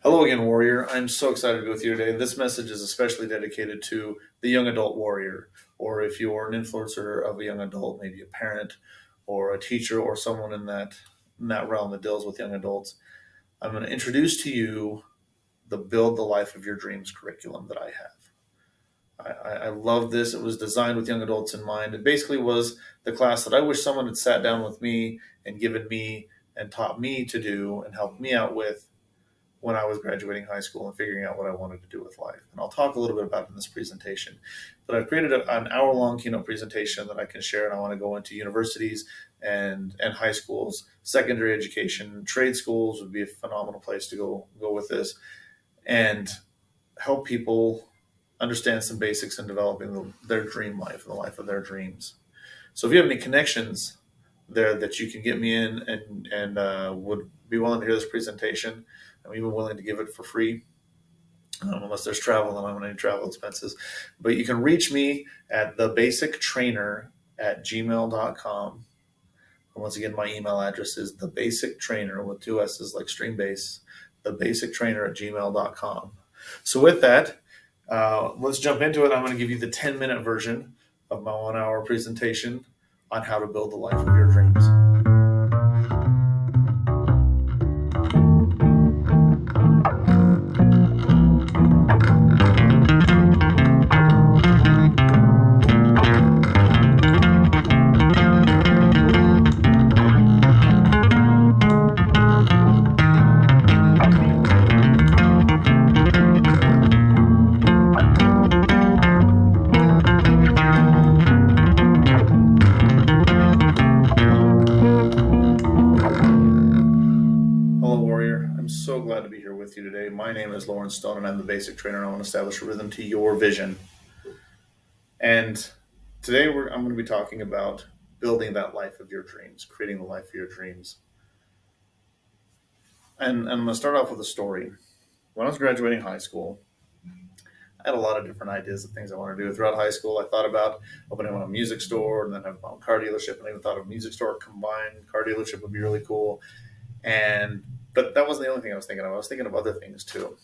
Hello again, Warrior. I'm so excited to be with you today. This message is especially dedicated to the young adult warrior, or if you're an influencer of a young adult, maybe a parent or a teacher or someone in that realm that deals with young adults. I'm going to introduce to you the Build the Life of Your Dreams curriculum that I have. I love this. It was designed with young adults in mind. It basically was the class that I wish someone had sat down with me and given me and taught me to do and helped me out with when I was graduating high school and figuring out what I wanted to do with life. And I'll talk a little bit about it in this presentation. But I've created an hour-long keynote presentation that I can share, and I want to go into universities and high schools, secondary education, trade schools would be a phenomenal place to go with this, and help people understand some basics in developing their dream life, the life of their dreams. So if you have any connections there that you can get me in and would be willing to hear this presentation, I'm even willing to give it for free, unless there's travel and I don't have any travel expenses. But you can reach me at thebassictrainer@gmail.com. And once again, my email address is thebassictrainer with two S's like stream bass, thebassictrainer@gmail.com. So with that, let's jump into it. I'm going to give you the 10-minute version of my 1 hour presentation on how to build the life of your dreams. I'm so glad to be here with you today. My name is Lauren Stone, and I'm the Basic Trainer, and I want to establish a rhythm to your vision. And today I'm going to be talking about building that life of your dreams, creating the life of your dreams. And I'm going to start off with a story. When I was graduating high school, I had a lot of different ideas of things I wanted to do. Throughout high school, I thought about opening my own music store and then have my own car dealership. And I even thought a music store combined car dealership would be really cool. But that wasn't the only thing I was thinking of. I was thinking of other things too.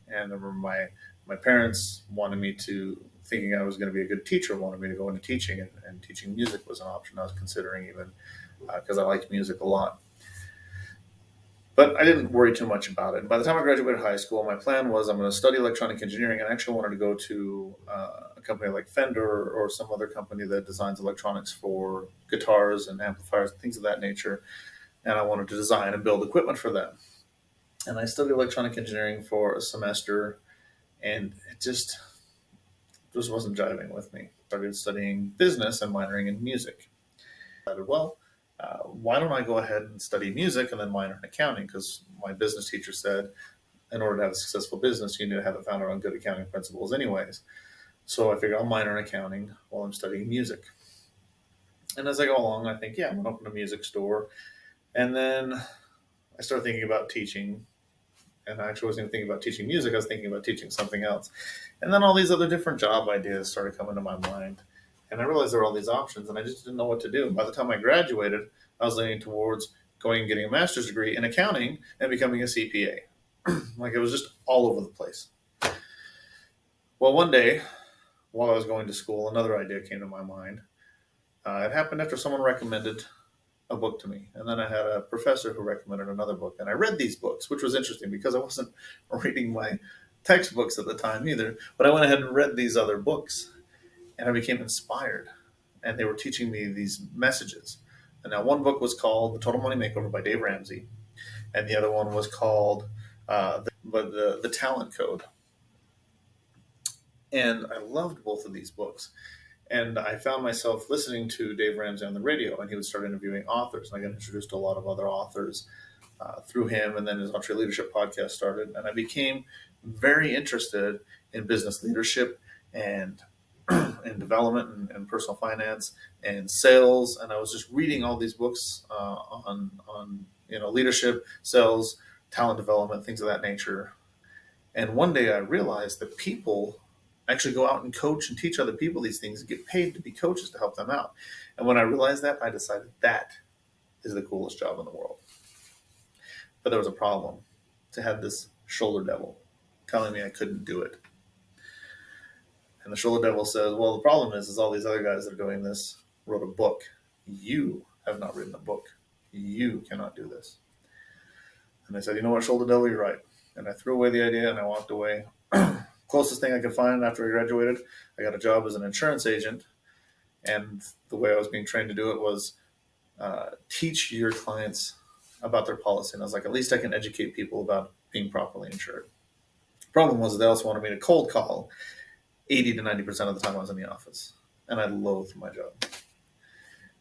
And I remember my parents wanted me to, thinking I was going to be a good teacher, wanted me to go into teaching, and teaching music was an option I was considering, even because I liked music a lot. But I didn't worry too much about it. By the time I graduated high school, my plan was I'm going to study electronic engineering, and I actually wanted to go to a company like Fender or some other company that designs electronics for guitars and amplifiers, things of that nature. And I wanted to design and build equipment for them. And I studied electronic engineering for a semester, and it just wasn't jiving with me. I started studying business and minoring in music. I decided, well, why don't I go ahead and study music and then minor in accounting? Because my business teacher said, in order to have a successful business, you need to have it founded on good accounting principles anyways. So I figured I'll minor in accounting while I'm studying music. And as I go along, I think, yeah, I'm going to open a music store. And then I started thinking about teaching, and I actually wasn't even thinking about teaching music. I was thinking about teaching something else. And then all these other different job ideas started coming to my mind. And I realized there were all these options, and I just didn't know what to do. And by the time I graduated, I was leaning towards going and getting a master's degree in accounting and becoming a CPA. Like, it was just all over the place. Well, one day, while I was going to school, another idea came to my mind. It happened after someone recommended a book to me. And then I had a professor who recommended another book. And I read these books, which was interesting because I wasn't reading my textbooks at the time either. But I went ahead and read these other books, and I became inspired. And they were teaching me these messages. And now one book was called The Total Money Makeover by Dave Ramsey. And the other one was called the Talent Code. And I loved both of these books. And I found myself listening to Dave Ramsey on the radio, and he would start interviewing authors. And I got introduced to a lot of other authors through him. And then his Entre Leadership podcast started. And I became very interested in business leadership and in development and personal finance and sales. And I was just reading all these books on leadership, sales, talent development, things of that nature. And one day I realized that people actually go out and coach and teach other people these things and get paid to be coaches to help them out. And when I realized that, I decided that is the coolest job in the world. But there was a problem. To have this shoulder devil telling me I couldn't do it. And the shoulder devil says, well, the problem is all these other guys that are doing this wrote a book. You have not written a book. You cannot do this. And I said, you know what, shoulder devil, you're right. And I threw away the idea and I walked away. Closest thing I could find after I graduated, I got a job as an insurance agent. And the way I was being trained to do it was teach your clients about their policy. And I was like, at least I can educate people about being properly insured. The problem was they also wanted me to cold call 80 to 90% of the time I was in the office. And I loathed my job.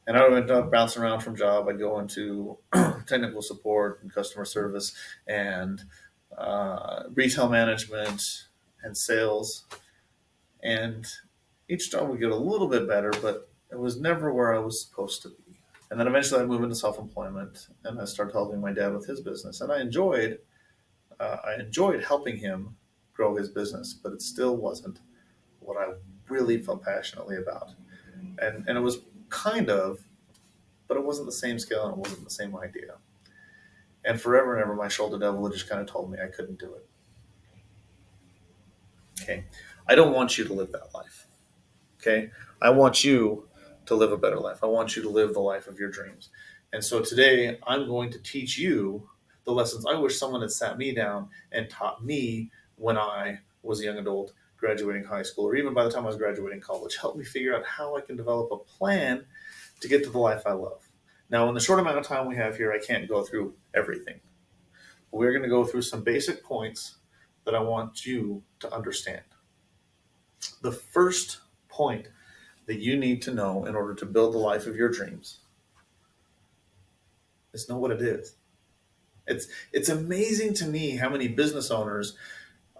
And I would end up bouncing around from job. I'd go into technical support and customer service and retail management and sales. And each job would get a little bit better, but it was never where I was supposed to be. And then eventually I moved into self-employment and I started helping my dad with his business. And I enjoyed helping him grow his business, but it still wasn't what I really felt passionately about. And it was kind of, but it wasn't the same scale and it wasn't the same idea. And forever and ever, my shoulder devil just kind of told me I couldn't do it. Okay. I don't want you to live that life. Okay. I want you to live a better life. I want you to live the life of your dreams. And so today I'm going to teach you the lessons I wish someone had sat me down and taught me when I was a young adult graduating high school, or even by the time I was graduating college. Help me figure out how I can develop a plan to get to the life I love. Now, in the short amount of time we have here, I can't go through everything. We're going to go through some basic points that I want you to understand. The first point that you need to know in order to build the life of your dreams is know what it is. It's amazing to me how many business owners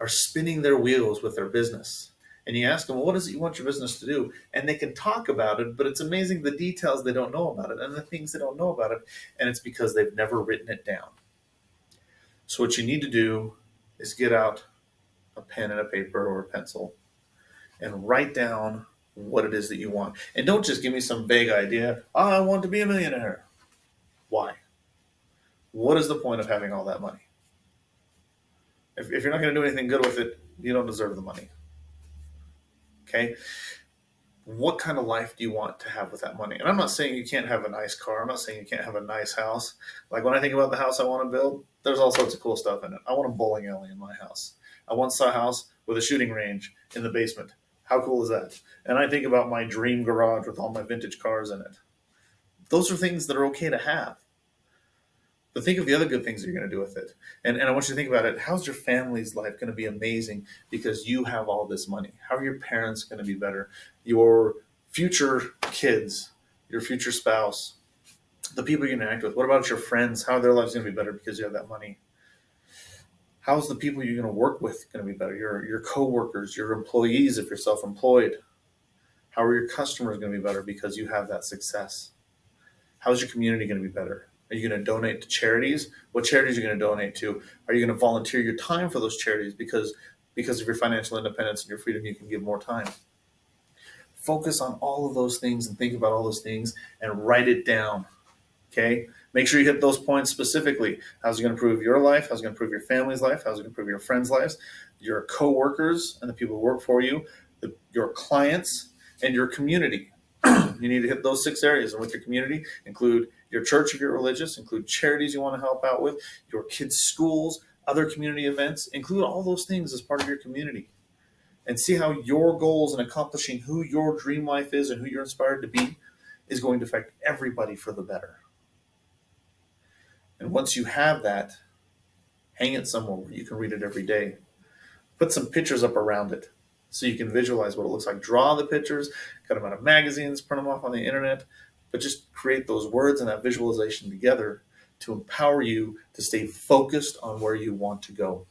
are spinning their wheels with their business. And you ask them, well, what is it you want your business to do? And they can talk about it, but it's amazing the details they don't know about it and the things they don't know about it. And it's because they've never written it down. So what you need to do is get out a pen and a paper or a pencil and write down what it is that you want. And don't just give me some vague idea. I want to be a millionaire. Why? What is the point of having all that money? If you're not going to do anything good with it, you don't deserve the money. Okay? What kind of life do you want to have with that money? And I'm not saying you can't have a nice car. I'm not saying you can't have a nice house. Like when I think about the house I want to build, there's all sorts of cool stuff in it. I want a bowling alley in my house. I want a house with a shooting range in the basement. How cool is that? And I think about my dream garage with all my vintage cars in it. Those are things that are okay to have. But think of the other good things you're going to do with it. And I want you to think about it. How's your family's life going to be amazing because you have all this money? How are your parents going to be better? Your future kids, your future spouse, the people you interact with. What about your friends? How are their lives going to be better because you have that money? How's the people you're going to work with going to be better? Your coworkers, your employees if you're self-employed. How are your customers going to be better because you have that success? How's your community going to be better? Are you going to donate to charities? What charities are you going to donate to? Are you going to volunteer your time for those charities because of your financial independence and your freedom, you can give more time? Focus on all of those things and think about all those things and write it down. Okay? Make sure you hit those points specifically. How's it going to improve your life? How's it going to improve your family's life? How's it going to improve your friends' lives? Your coworkers and the people who work for you, your clients, and your community. You need to hit those 6 areas. And with your community, include your church if you're religious, include charities you want to help out with, your kids' schools, other community events. Include all those things as part of your community. And see how your goals in accomplishing who your dream life is and who you're inspired to be is going to affect everybody for the better. And once you have that, hang it somewhere where you can read it every day. Put some pictures up around it so you can visualize what it looks like. Draw the pictures, cut them out of magazines, print them off on the internet, but just create those words and that visualization together to empower you to stay focused on where you want to go.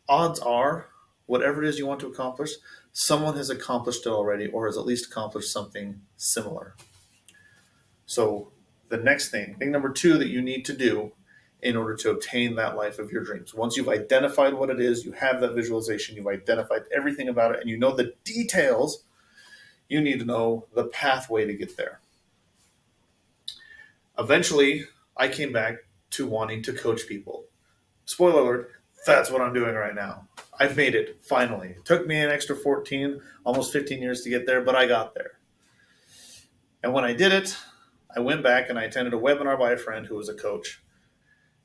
Odds are, whatever it is you want to accomplish, someone has accomplished it already or has at least accomplished something similar. So the next thing number 2 that you need to do in order to obtain that life of your dreams. Once you've identified what it is, you have that visualization, you've identified everything about it, and you know the details, you need to know the pathway to get there. Eventually, I came back to wanting to coach people. Spoiler alert, That's what I'm doing right now. I've made it finally. It took me an extra 14, almost 15 years to get there, but I got there. And when I did it, I went back and I attended a webinar by a friend who was a coach.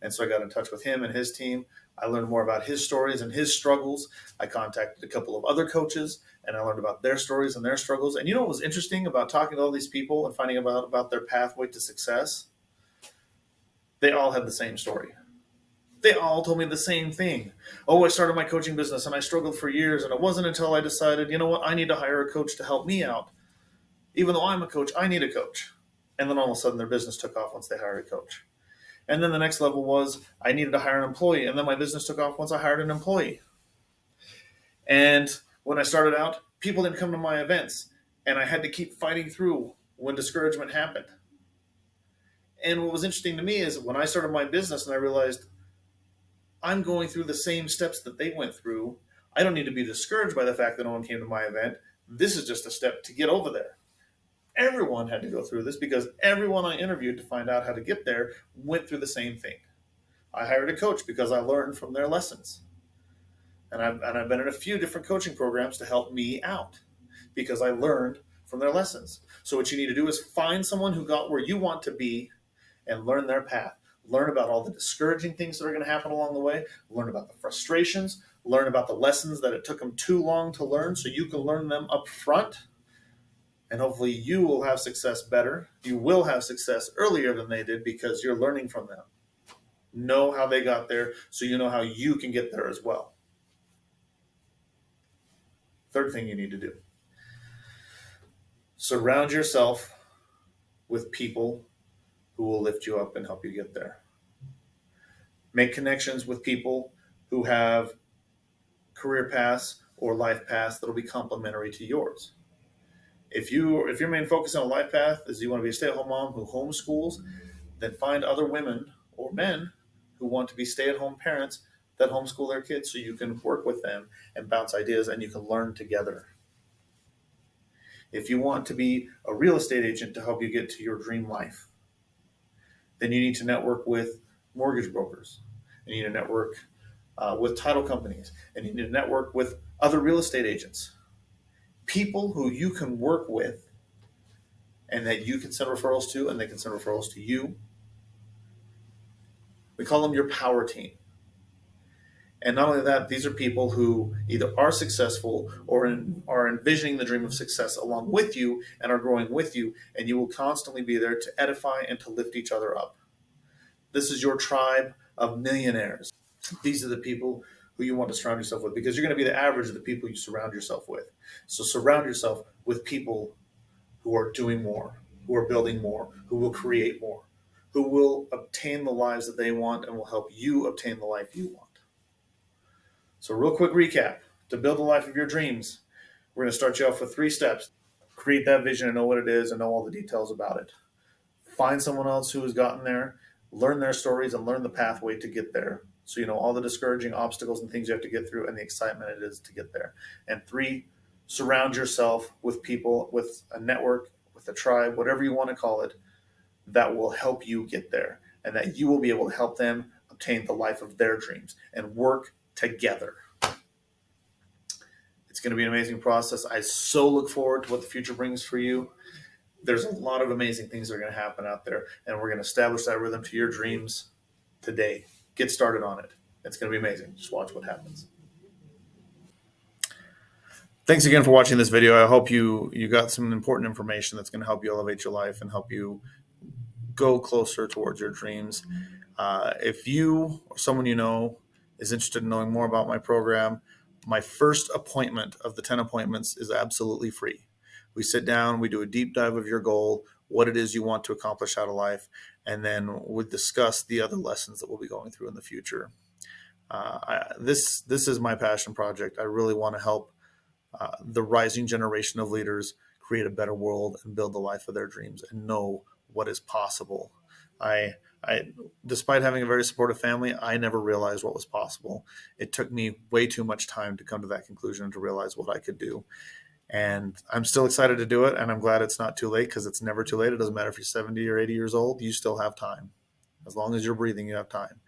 And so I got in touch with him and his team. I learned more about his stories and his struggles. I contacted a couple of other coaches and I learned about their stories and their struggles. And you know what was interesting about talking to all these people and finding about their pathway to success? They all had the same story. They all told me the same thing. Oh, I started my coaching business and I struggled for years. And it wasn't until I decided, you know what, I need to hire a coach to help me out. Even though I'm a coach, I need a coach. And then all of a sudden their business took off once they hired a coach. And then the next level was I needed to hire an employee. And then my business took off once I hired an employee. And when I started out, people didn't come to my events. And I had to keep fighting through when discouragement happened. And what was interesting to me is when I started my business and I realized I'm going through the same steps that they went through, I don't need to be discouraged by the fact that no one came to my event. This is just a step to get over there. Everyone had to go through this because everyone I interviewed to find out how to get there went through the same thing. I hired a coach because I learned from their lessons. And I've been in a few different coaching programs to help me out because I learned from their lessons. So what you need to do is find someone who got where you want to be and learn their path. Learn about all the discouraging things that are going to happen along the way. Learn about the frustrations. Learn about the lessons that it took them too long to learn so you can learn them up front. And hopefully you will have success better. You will have success earlier than they did because you're learning from them. Know how they got there so you know how you can get there as well. Third thing you need to do. Surround yourself with people who will lift you up and help you get there. Make connections with people who have career paths or life paths that will be complementary to yours. If your main focus on a life path is you want to be a stay-at-home mom who homeschools, then find other women or men who want to be stay-at-home parents that homeschool their kids so you can work with them and bounce ideas and you can learn together. If you want to be a real estate agent to help you get to your dream life, then you need to network with mortgage brokers. You need to network with title companies, and you need to network with other real estate agents. People who you can work with and that you can send referrals to and they can send referrals to you. We call them your power team. And not only that, these are people who either are successful or are envisioning the dream of success along with you and are growing with you, and you will constantly be there to edify and to lift each other up. This is your tribe of millionaires. These are the people who you want to surround yourself with because you're going to be the average of the people you surround yourself with. So surround yourself with people who are doing more, who are building more, who will create more, who will obtain the lives that they want and will help you obtain the life you want. So real quick recap. To build the life of your dreams, we're going to start you off with 3 steps. Create that vision and know what it is and know all the details about it. Find someone else who has gotten there, learn their stories, and learn the pathway to get there. So you know all the discouraging obstacles and things you have to get through and the excitement it is to get there. And 3, surround yourself with people, with a network, with a tribe, whatever you want to call it, that will help you get there and that you will be able to help them obtain the life of their dreams and work together. It's going to be an amazing process. I so look forward to what the future brings for you. There's a lot of amazing things that are going to happen out there, and we're going to establish that rhythm to your dreams today. Get started on it. It's going to be amazing. Just watch what happens. Thanks again for watching this video. I hope you got some important information that's going to help you elevate your life and help you go closer towards your dreams. If you or someone you know is interested in knowing more about my program, my first appointment of the 10 appointments is absolutely free. We sit down, we do a deep dive of your goal, what it is you want to accomplish out of life, and then we discuss the other lessons that we'll be going through in the future. This is my passion project. I really want to help the rising generation of leaders create a better world and build the life of their dreams and know what is possible. I despite having a very supportive family, I never realized what was possible. It took me way too much time to come to that conclusion and to realize what I could do. And I'm still excited to do it. And I'm glad it's not too late because it's never too late. It doesn't matter if you're 70 or 80 years old, you still have time. As long as you're breathing, you have time.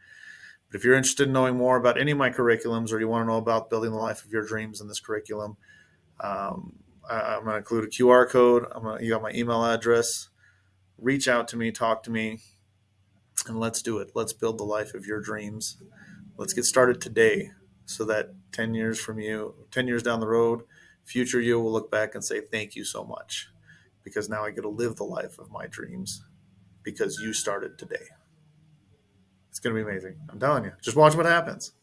But if you're interested in knowing more about any of my curriculums, or you want to know about building the life of your dreams in this curriculum, I'm going to include a QR code. You got my email address. Reach out to me, talk to me, and let's do it. Let's build the life of your dreams. Let's get started today, so that 10 years from you, 10 years down the road, future you will look back and say, thank you so much, because now I get to live the life of my dreams because you started today. It's going to be amazing. I'm telling you. Just watch what happens.